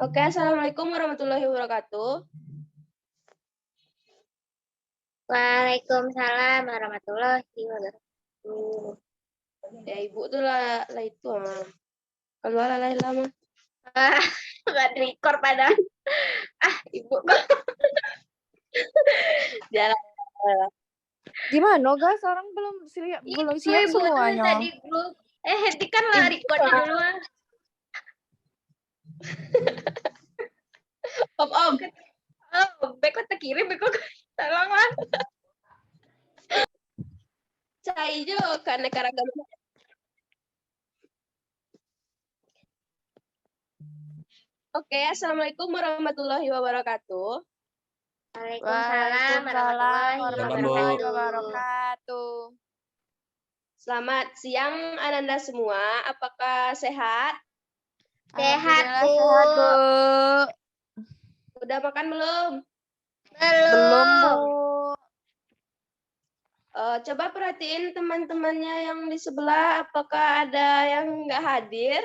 Oke, Assalamualaikum warahmatullahi wabarakatuh. Waalaikumsalam warahmatullahi wabarakatuh. Ya, Ibu tuh lah itu. Kalau lah lama. Ah, nggak record pada. Ibu kok. Jalan. Gimana guys? Orang belum siap Ibu semuanya. tadi grup. Hentikan lah recordnya dulu. Om. Oh, beko terkirim, beko tolong lah. Cai jo karena karagam. Oke, Assalamualaikum warahmatullahi wabarakatuh. Waalaikumsalam warahmatullahi wabarakatuh. Selamat siang Ananda semua. Apakah sehat? Sehat, Bu. Sehat, Bu. Udah makan belum? Belum, Bu. Coba perhatiin teman-temannya yang di sebelah, apakah ada yang nggak hadir?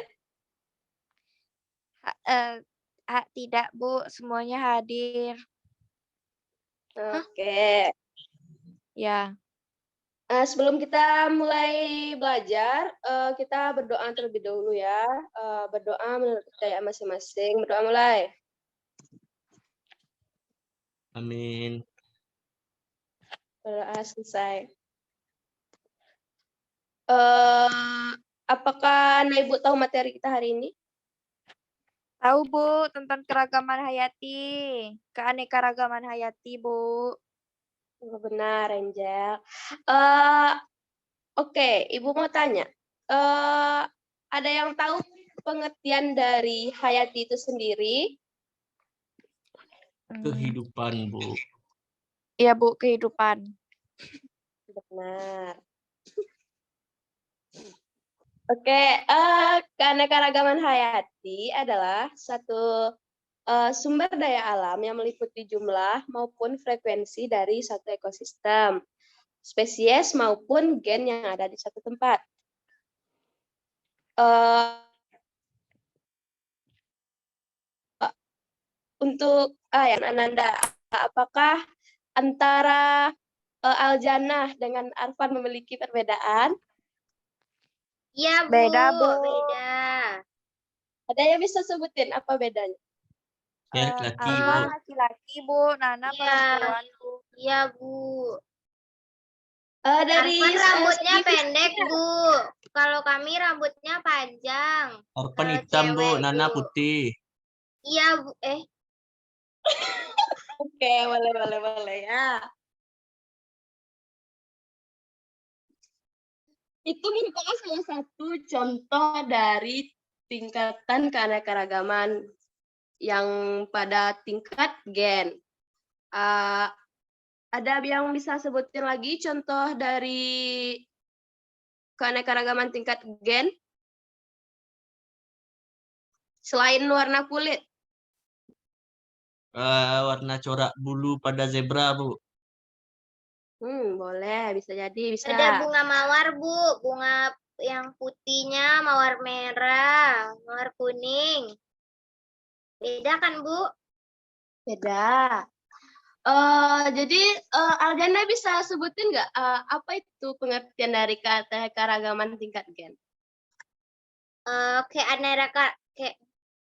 Tidak, Bu. Semuanya hadir. Oke. Ya. Sebelum kita mulai belajar, kita berdoa terlebih dahulu ya. Berdoa menurut kepercayaan masing-masing. Berdoa mulai. Amin. Berdoa selesai. Apakah Ibu tahu materi kita hari ini? Tahu, Bu, tentang keragaman hayati. Keanekaragaman hayati, Bu. Benar, Angel. Oke, Ibu mau tanya. Ada yang tahu pengertian dari hayati itu sendiri? Kehidupan, Bu. Iya, Bu, kehidupan. Benar. Oke, keanekaragaman hayati adalah satu sumber daya alam yang meliputi jumlah maupun frekuensi dari satu ekosistem, spesies maupun gen yang ada di satu tempat. Untuk yang Ananda, apakah antara Aljannah dengan Arfan memiliki perbedaan? Iya, Bu. Beda, Bu. Beda. Ada yang bisa sebutin apa bedanya? Laki-laki, Bu. Arfan laki-laki, Bu. Nana perempuan, Bu. Iya, Bu. Dari Arfan rambutnya pendek, Bu. Kalau kami rambutnya panjang. Arfan hitam, Bu. Cewek, Nana Bu. putih. Iya, Bu. Oke, boleh ya. Itu merupakan salah satu contoh dari tingkatan keanekaragaman yang pada tingkat gen. Ada yang bisa sebutin lagi contoh dari keanekaragaman tingkat gen? Selain warna kulit. Warna corak bulu pada zebra, Bu. Boleh, bisa jadi, bisa. Ada bunga mawar, Bu. Bunga yang putihnya mawar merah, mawar kuning. Beda kan, Bu? Beda. Jadi Aljana bisa sebutin nggak apa itu pengertian dari keanekaragaman tingkat gen?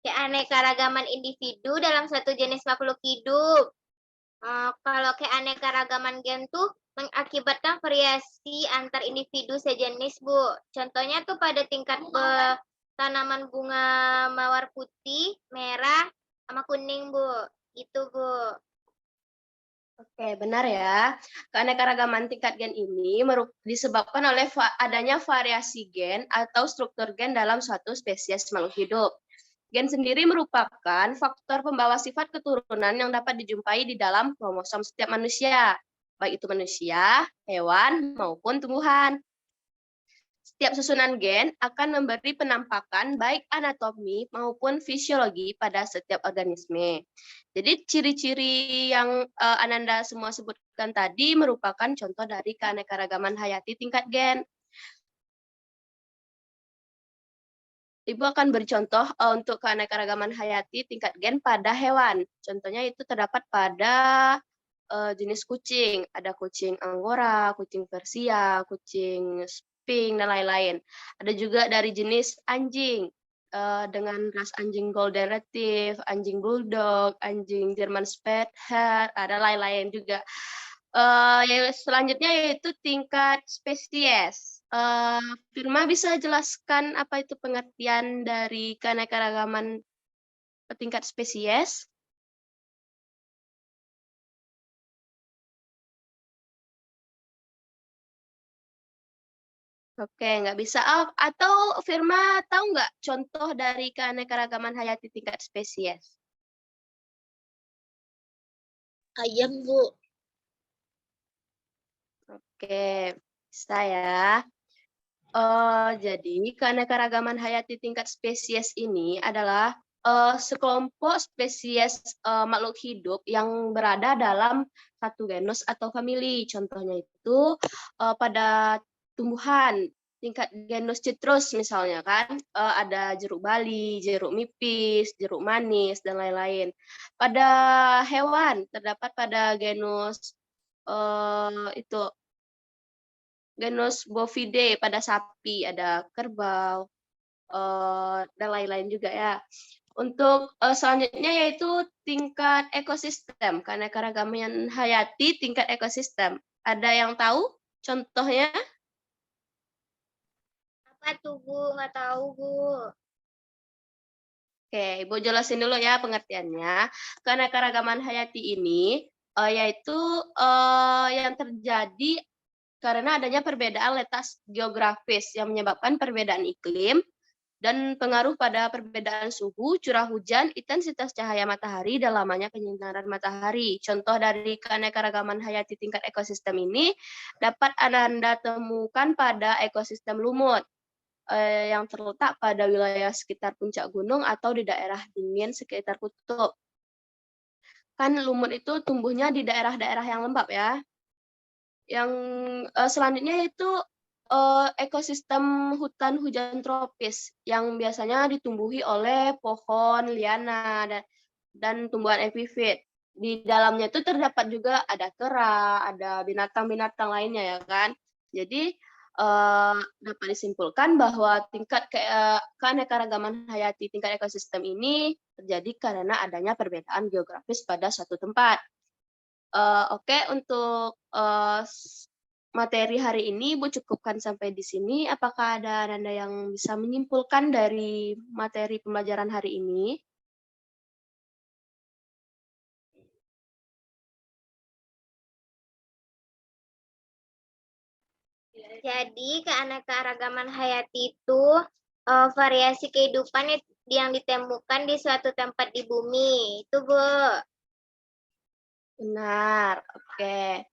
Keanekaragaman individu dalam suatu jenis makhluk hidup. Kalau keanekaragaman gen tuh mengakibatkan variasi antar individu sejenis, Bu. Contohnya tuh pada tingkat tanaman bunga mawar putih, merah, sama kuning, Bu. Itu, Bu. Oke, benar ya. Keanekaragaman tingkat gen ini disebabkan oleh adanya variasi gen atau struktur gen dalam suatu spesies makhluk hidup. Gen sendiri merupakan faktor pembawa sifat keturunan yang dapat dijumpai di dalam kromosom setiap manusia, baik itu manusia, hewan, maupun tumbuhan. Setiap susunan gen akan memberi penampakan baik anatomi maupun fisiologi pada setiap organisme. Jadi ciri-ciri yang Ananda semua sebutkan tadi merupakan contoh dari keanekaragaman hayati tingkat gen. Ibu akan beri contoh untuk keanekaragaman hayati tingkat gen pada hewan. Contohnya itu terdapat pada jenis kucing. Ada kucing Angora, kucing Persia, kucing Sphinx, dan lain-lain. Ada juga dari jenis anjing dengan ras anjing Golden Retriever, anjing Bulldog, anjing German Shepherd, ada lain-lain juga. Selanjutnya yaitu tingkat spesies. Firma bisa jelaskan apa itu pengertian dari keanekaragaman tingkat spesies? Oke, nggak bisa. Atau Firma tahu nggak contoh dari keanekaragaman hayati tingkat spesies? Ayam, Bu. Oke, bisa ya. Jadi keanekaragaman hayati tingkat spesies ini adalah sekelompok spesies makhluk hidup yang berada dalam satu genus atau famili. Contohnya itu pada tumbuhan tingkat genus citrus misalnya kan, ada jeruk bali, jeruk nipis, jeruk manis, dan lain-lain. Pada hewan terdapat pada genus itu genus Bovidae, pada sapi ada kerbau, dan lain-lain juga ya. Untuk selanjutnya yaitu tingkat ekosistem, keanekaragaman hayati tingkat ekosistem. Ada yang tahu contohnya? Apa tuh, Bu? Nggak tahu, Bu. Oke, Ibu jelasin dulu ya pengertiannya. Keanekaragaman hayati ini yaitu yang terjadi karena adanya perbedaan letak geografis yang menyebabkan perbedaan iklim dan pengaruh pada perbedaan suhu, curah hujan, intensitas cahaya matahari, dan lamanya penyinaran matahari. Contoh dari keanekaragaman hayati tingkat ekosistem ini dapat Anda temukan pada ekosistem lumut yang terletak pada wilayah sekitar puncak gunung atau di daerah dingin sekitar kutub. Kan lumut itu tumbuhnya di daerah-daerah yang lembab ya. Yang selanjutnya itu ekosistem hutan hujan tropis yang biasanya ditumbuhi oleh pohon, liana, dan tumbuhan epifit. Di dalamnya itu terdapat juga ada kera, ada binatang-binatang lainnya ya kan. Jadi dapat disimpulkan bahwa tingkat keanekaragaman hayati tingkat ekosistem ini terjadi karena adanya perbedaan geografis pada suatu tempat. Oke, untuk materi hari ini Ibu cukupkan sampai di sini. Apakah ada Anda yang bisa menyimpulkan dari materi pembelajaran hari ini? Jadi keanekaragaman hayati itu variasi kehidupan yang ditemukan di suatu tempat di bumi. Itu, Bu. Benar, oke.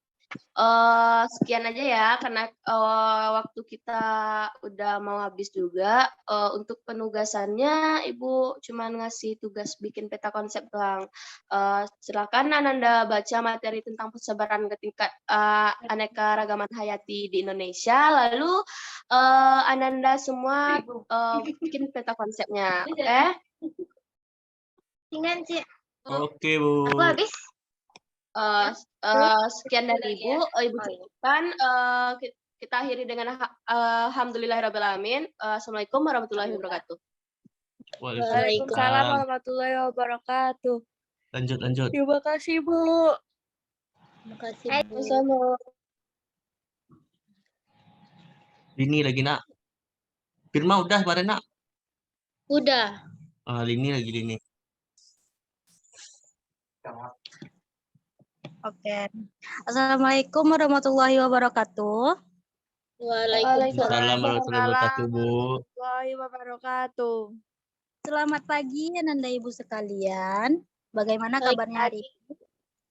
Sekian aja ya, karena waktu kita udah mau habis juga. Untuk penugasannya, Ibu cuma ngasih tugas bikin peta konsep doang. Silakan Ananda baca materi tentang persebaran ke tingkat anekaragaman hayati di Indonesia, lalu Ananda semua bikin peta konsepnya, oke? Dengan sih. Oke, Bu. Aku habis. Sekian dari Ibu. Ibu cukupkan. Kita akhiri dengan alhamdulillahirrahmanirrahim. Assalamualaikum warahmatullahi wabarakatuh. Waalaikumsalam warahmatullahi wabarakatuh. Lanjut. Terima kasih, Bu. Terima kasih, Bu. Sama. Lini lagi, Nak. Firma udah kemarin, Nak? Udah. Lini. Oke. Assalamualaikum warahmatullahi wabarakatuh. Waalaikumsalam warahmatullahi wabarakatuh, Bu. Warahmatullahi wabarakatuh. Selamat pagi Ananda Ibu sekalian. Bagaimana kabarnya hari ini?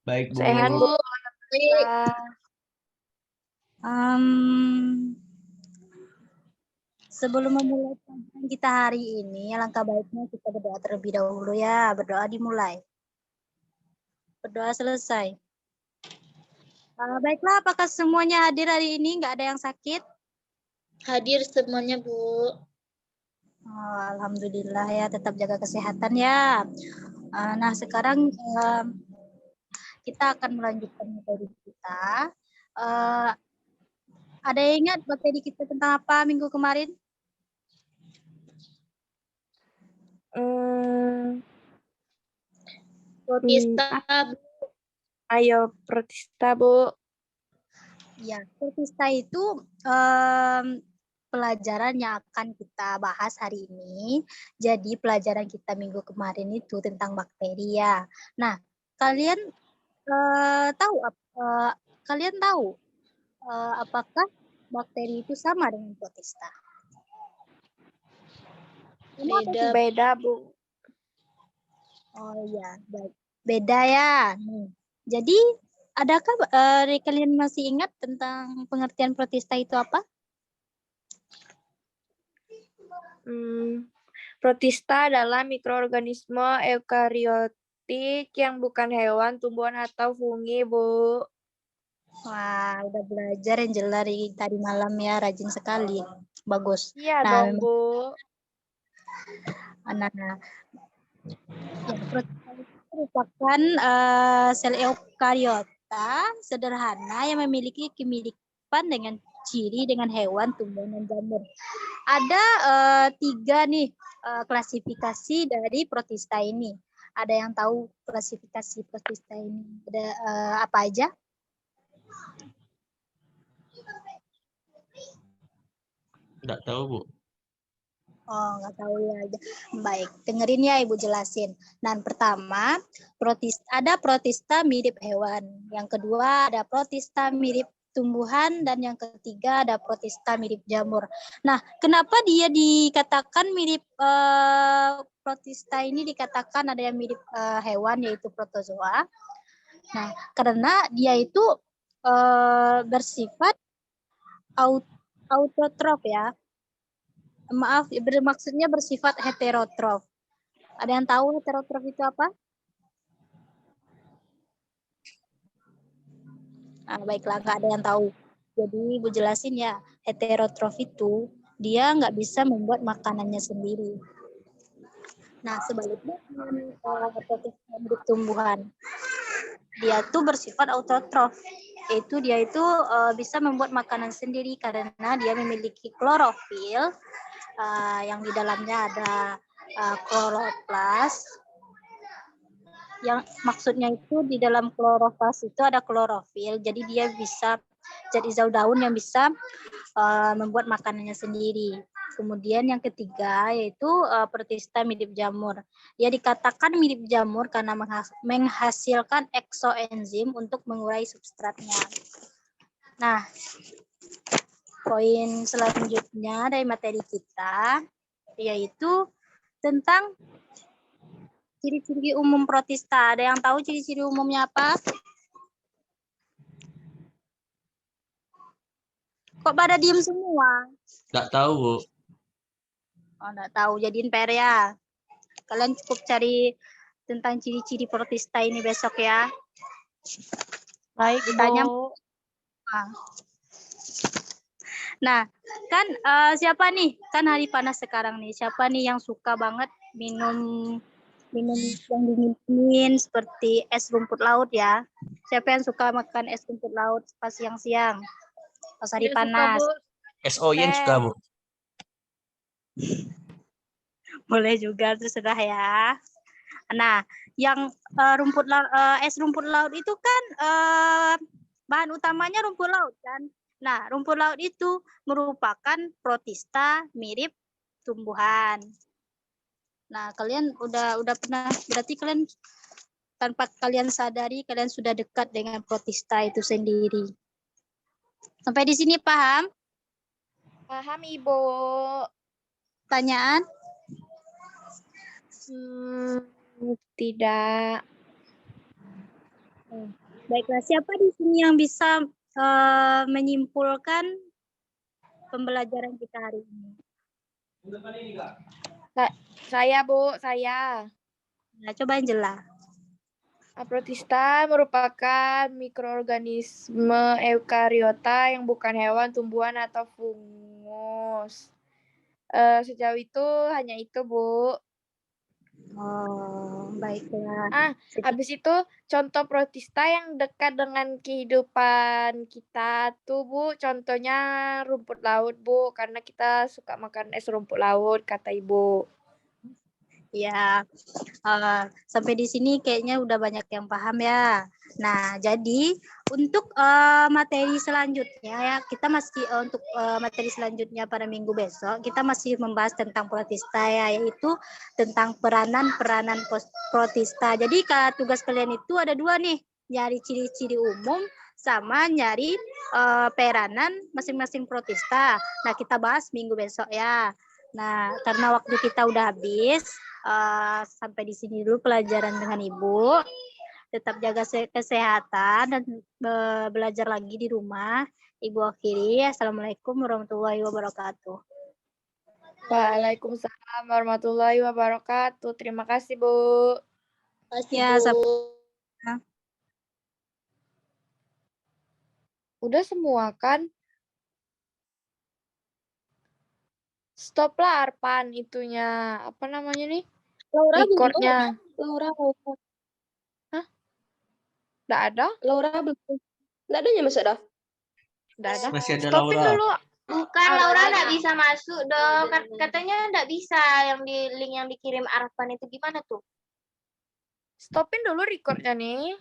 Baik, Bu. Sehat, Bu. Sebelum memulai pelajaran kita hari ini, alangkah baiknya kita berdoa terlebih dahulu ya. Berdoa dimulai. Berdoa selesai. Baiklah, apakah semuanya hadir hari ini? Nggak ada yang sakit? Hadir semuanya, Bu. Oh, alhamdulillah ya, tetap jaga kesehatan ya. Nah, sekarang kita akan melanjutkan materi kita. Ada yang ingat materi kita tentang apa minggu kemarin? Protista. Ayo protista, Bu. Ya, protista itu pelajaran yang akan kita bahas hari ini. Jadi pelajaran kita minggu kemarin itu tentang bakteri ya. Nah, kalian tahu apakah bakteri itu sama dengan protista? Beda. Beda, Bu. Oh iya, baik. Beda ya. Nih. Jadi, adakah kalian masih ingat tentang pengertian protista itu apa? Protista adalah mikroorganisme eukariotik yang bukan hewan, tumbuhan, atau fungi, Bu. Wah, udah belajar yang jelas dari tadi malam ya, rajin sekali. Bagus. Iya Nah, dong, memang- Bu. Nah, ya, protista itu merupakan sel eukariota sederhana yang memiliki kemiripan dengan ciri dengan hewan, tumbuhan, dan jamur. Ada 3 nih klasifikasi dari protista ini. Ada yang tahu klasifikasi protista ini ada apa aja? Nggak tahu, Bu. Oh, nggak tahu ya. Baik, dengerin ya Ibu jelasin. Dan pertama, ada protista mirip hewan. Yang kedua, ada protista mirip tumbuhan. Dan yang ketiga, ada protista mirip jamur. Nah, kenapa dia dikatakan mirip protista ini dikatakan ada yang mirip hewan, yaitu protozoa. Nah, karena dia itu bersifat autotrof ya. Maaf, maksudnya bersifat heterotrof. Ada yang tahu heterotrof itu apa? Baiklah, nggak ada yang tahu. Jadi Ibu jelasin ya, heterotrof itu dia nggak bisa membuat makanannya sendiri. Nah, sebaliknya dengan hidup tumbuhan, dia tuh bersifat autotrof. Dia itu bisa membuat makanan sendiri karena dia memiliki klorofil yang di dalamnya ada kloroplas. Yang maksudnya itu di dalam kloroplas itu ada klorofil, jadi dia bisa zat hijau daun yang bisa membuat makanannya sendiri. Kemudian yang ketiga yaitu protista mirip jamur. Dia dikatakan mirip jamur karena menghasilkan eksoenzim untuk mengurai substratnya. Nah, poin selanjutnya dari materi kita yaitu tentang ciri-ciri umum protista. Ada yang tahu ciri-ciri umumnya apa? Kok pada diem semua? Nggak tahu, Bu. Oh, nggak tahu. Jadiin PR ya. Kalian cukup cari tentang ciri-ciri protista ini besok ya. Baik, Ditanya. Bu. Nah, kan siapa nih? Kan hari panas sekarang nih. Siapa nih yang suka banget minum yang dingin seperti es rumput laut ya? Siapa yang suka makan es rumput laut pas siang-siang? Pas hari panas. SOYN suka, Bu. Boleh juga, terserah ya. Nah, yang es rumput laut itu kan bahan utamanya rumput laut kan. Nah, rumput laut itu merupakan protista mirip tumbuhan. Nah, kalian udah pernah, berarti kalian tanpa kalian sadari kalian sudah dekat dengan protista itu sendiri. Sampai di sini paham? Paham, Ibu. Pertanyaan? Tidak. Baiklah, siapa di sini yang bisa menyimpulkan pembelajaran kita hari ini? Saya, Bu, saya. Nah, coba jelas. Protista merupakan mikroorganisme eukariota yang bukan hewan, tumbuhan, atau fungus. Sejauh itu hanya itu, Bu. Oh, baiklah. Habis itu contoh protista yang dekat dengan kehidupan kita tuh, Bu. Contohnya rumput laut, Bu. Karena kita suka makan es rumput laut, kata Ibu. Ya, sampai di sini kayaknya udah banyak yang paham ya. Nah, jadi untuk materi selanjutnya ya, kita masih untuk materi selanjutnya pada minggu besok, kita masih membahas tentang protista ya, yaitu tentang peranan-peranan protista. Jadi tugas kalian itu ada 2 nih, nyari ciri-ciri umum sama nyari peranan masing-masing protista. Nah, kita bahas minggu besok ya. Nah, karena waktu kita udah habis, sampai di sini dulu pelajaran dengan Ibu. Tetap jaga kesehatan dan belajar lagi di rumah. Ibu akhiri. Assalamualaikum warahmatullahi wabarakatuh. Waalaikumsalam warahmatullahi wabarakatuh. Terima kasih, Bu. Ya, Udah semua kan? Stop lah Arpan itunya. Apa namanya nih? Laura belum. Recordnya. Laura. Nggak ada? Laura belum. Nggak adanya Mas Ada? Nggak ada. Masih ada Stopin Laura. dulu. Bukan, Laura nggak bisa masuk dong. Katanya nggak bisa yang di link yang dikirim Arfan itu gimana tuh? Stopin dulu recordnya nih.